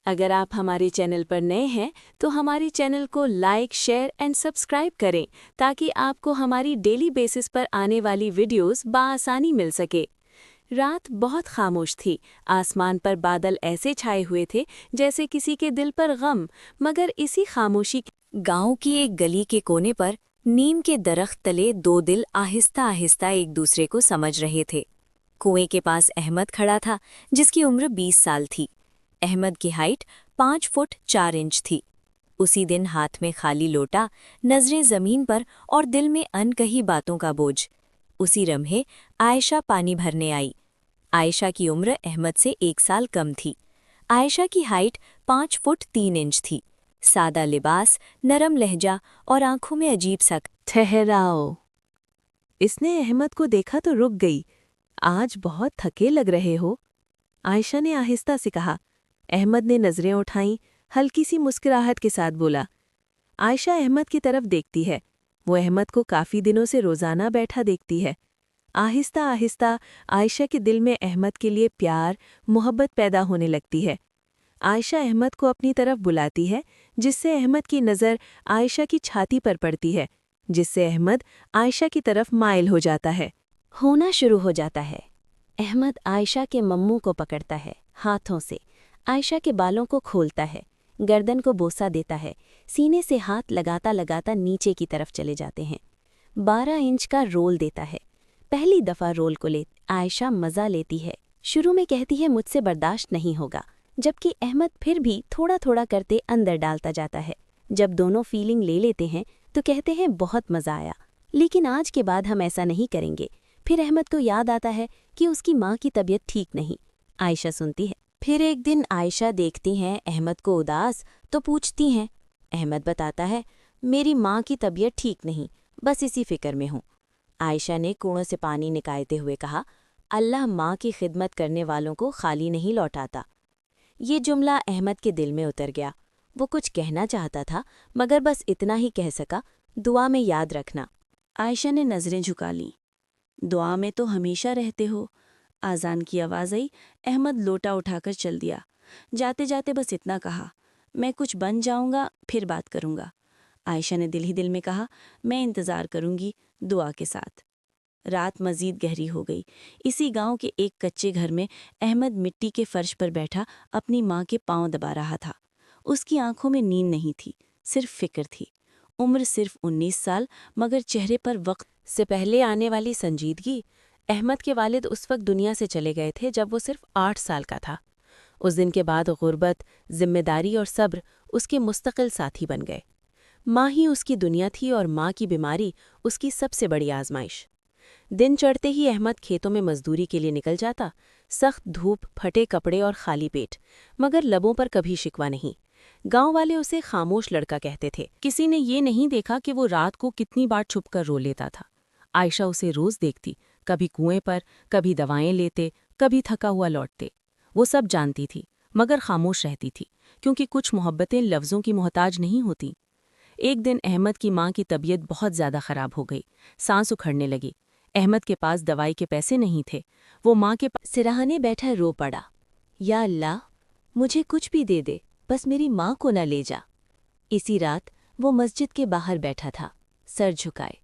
अगर आप हमारे चैनल पर नए हैं तो हमारे चैनल को लाइक, शेयर एंड सब्सक्राइब करें ताकि आपको हमारी डेली बेसिस पर आने वाली वीडियोस बआसानी मिल सके। रात बहुत खामोश थी। आसमान पर बादल ऐसे छाए हुए थे जैसे किसी के दिल पर गम। मगर इसी खामोशी गांव की एक गली के कोने पर नीम के दरख्त तले दो दिल आहिस्ता आहिस्ता एक दूसरे को समझ रहे थे। कुएं के पास अहमद खड़ा था, जिसकी उम्र 20 साल थी। अहमद की हाइट 5 फुट 4 इंच थी। उसी दिन हाथ में खाली लोटा, नजरें जमीन पर और दिल में अनकही बातों का बोझ। उसी लम्हे आयशा पानी भरने आई। आयशा की उम्र अहमद से 1 साल कम थी। आयशा की हाइट 5 फुट 3 इंच थी। सादा लिबास, नरम लहजा और आंखों में अजीब सा ठहराओ। इसने अहमद को देखा तो रुक गई। आज बहुत थके लग रहे हो, आयशा ने आहिस्ता से कहा। अहमद ने नजरें उठाईं, हल्की सी मुस्कुराहट के साथ बोला। आयशा अहमद की तरफ देखती है। वो अहमद को काफ़ी दिनों से रोज़ाना बैठा देखती है। आहिस्ता आहिस्ता आयशा के दिल में अहमद के लिए प्यार, मोहब्बत पैदा होने लगती है। आयशा अहमद को अपनी तरफ बुलाती है, जिससे अहमद की नज़र आयशा की छाती पर पड़ती है, जिससे अहमद आयशा की तरफ माइल हो जाता है। होना शुरू हो जाता है। अहमद आयशा के मम्मू को पकड़ता है, हाथों से आयशा के बालों को खोलता है, गर्दन को बोसा देता है, सीने से हाथ लगाता लगाता नीचे की तरफ चले जाते हैं। 12 इंच का रोल देता है। पहली दफ़ा रोल को ले आयशा मज़ा लेती है। शुरू में कहती है मुझसे बर्दाश्त नहीं होगा, जबकि अहमद फिर भी थोड़ा थोड़ा करते अंदर डालता जाता है। जब दोनों फीलिंग ले लेते हैं तो कहते हैं बहुत मज़ा आया, लेकिन आज के बाद हम ऐसा नहीं करेंगे। फिर अहमद को याद आता है कि उसकी माँ की तबीयत ठीक नहीं। आयशा सुनती है। फिर एक दिन आयशा देखती हैं अहमद को उदास, तो पूछती हैं। अहमद बताता है, मेरी माँ की तबीयत ठीक नहीं, बस इसी फिक्र में हूँ। आयशा ने कुओं से पानी निकालते हुए कहा, अल्लाह माँ की खिदमत करने वालों को खाली नहीं लौटाता। ये जुमला अहमद के दिल में उतर गया। वो कुछ कहना चाहता था, मगर बस इतना ही कह सका, दुआ में याद रखना। आयशा ने नज़रें झुका लीं। दुआ में तो हमेशा रहते हो। आज़ान की आवाज़ आई। अहमद लोटा उठाकर चल दिया। जाते जाते बस इतना कहा, मैं कुछ बन जाऊंगा फिर बात करूंगा। आयशा ने दिल ही दिल में कहा, मैं इंतज़ार करूंगी दुआ के साथ। रात मज़ीद गहरी हो गई। इसी गांव के एक कच्चे घर में अहमद मिट्टी के फर्श पर बैठा अपनी माँ के पांव दबा रहा था। उसकी आंखों में नींद नहीं थी, सिर्फ फिक्र थी। उम्र सिर्फ 19 साल, मगर चेहरे पर वक्त से पहले आने वाली संजीदगी। अहमद के वालिद उस वक्त दुनिया से चले गए थे जब वो सिर्फ 8 साल का था। उस दिन के बाद गुर्बत, जिम्मेदारी और सब्र उसके मुस्तकिल साथी बन गए। माँ ही उसकी दुनिया थी और माँ की बीमारी उसकी सबसे बड़ी आजमाइश। दिन चढ़ते ही अहमद खेतों में मजदूरी के लिए निकल जाता। सख्त धूप, फटे कपड़े और खाली पेट, मगर लबों पर कभी शिकवा नहीं। गांव वाले उसे खामोश लड़का कहते थे। किसी ने ये नहीं देखा कि वो रात को कितनी बार छुपकर रो लेता था। आयशा उसे रोज देखती, कभी कुएं पर, कभी दवाएं लेते, कभी थका हुआ लौटते। वो सब जानती थी, मगर खामोश रहती थी, क्योंकि कुछ मोहब्बतें लफ्ज़ों की मोहताज नहीं होती। एक दिन अहमद की माँ की तबीयत बहुत ज़्यादा ख़राब हो गई, सांस उखड़ने लगी। अहमद के पास दवाई के पैसे नहीं थे। वो माँ के सिरहाने बैठा रो पड़ा, या अल्लाह, मुझे कुछ भी दे दे, बस मेरी माँ को न ले जा। इसी रात वो मस्जिद के बाहर बैठा था, सर झुकाए।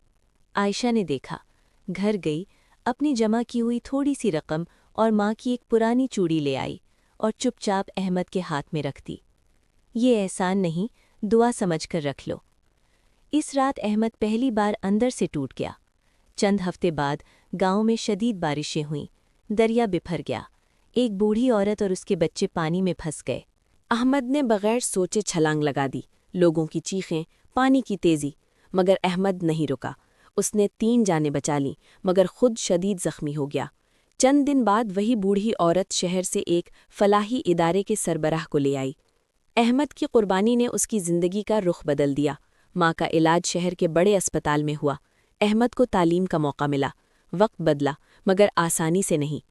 आयशा ने देखा, घर गई, अपनी जमा की हुई थोड़ी सी रकम और माँ की एक पुरानी चूड़ी ले आई और चुपचाप अहमद के हाथ में रख दी। ये एहसान नहीं, दुआ समझकर रख लो। इस रात अहमद पहली बार अंदर से टूट गया। चंद हफ्ते बाद गांव में शदीद बारिशें हुईं, दरिया बिफर गया। एक बूढ़ी औरत और उसके बच्चे पानी में फंस गए। अहमद ने बगैर सोचे छलांग लगा दी। लोगों की चीखें, पानी की तेज़ी, मगर अहमद नहीं रुका। उसने 3 जानें बचा लीं, मगर खुद शदीद जख्मी हो गया। चंद दिन बाद वही बूढ़ी औरत शहर से एक फलाही इदारे के सरबराह को ले आई। अहमद की कुर्बानी ने उसकी ज़िंदगी का रुख बदल दिया। माँ का इलाज शहर के बड़े अस्पताल में हुआ। अहमद को तालीम का मौका मिला। वक्त बदला, मगर आसानी से नहीं।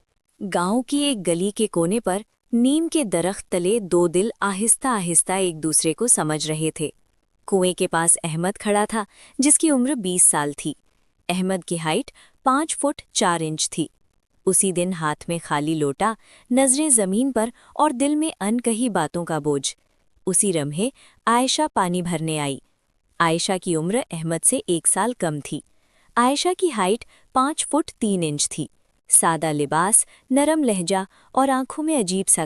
गांव की एक गली के कोने पर नीम के दरख्त तले 2 दिल आहिस्ता आहिस्ता एक दूसरे को समझ रहे थे। कुएं के पास अहमद खड़ा था, जिसकी उम्र 20 साल थी। अहमद की हाइट 5 फुट 4 इंच थी। اسی دن ہاتھ میں خالی لوٹا، نظریں زمین پر اور دل میں انکہی باتوں کا بوجھ۔ اسی لمحے عائشہ پانی بھرنے آئی۔ عائشہ کی عمر احمد سے 1 سال کم تھی۔ عائشہ کی ہائٹ 5 فٹ 3 انچ تھی۔ سادہ لباس، نرم لہجہ اور آنکھوں میں عجیب سا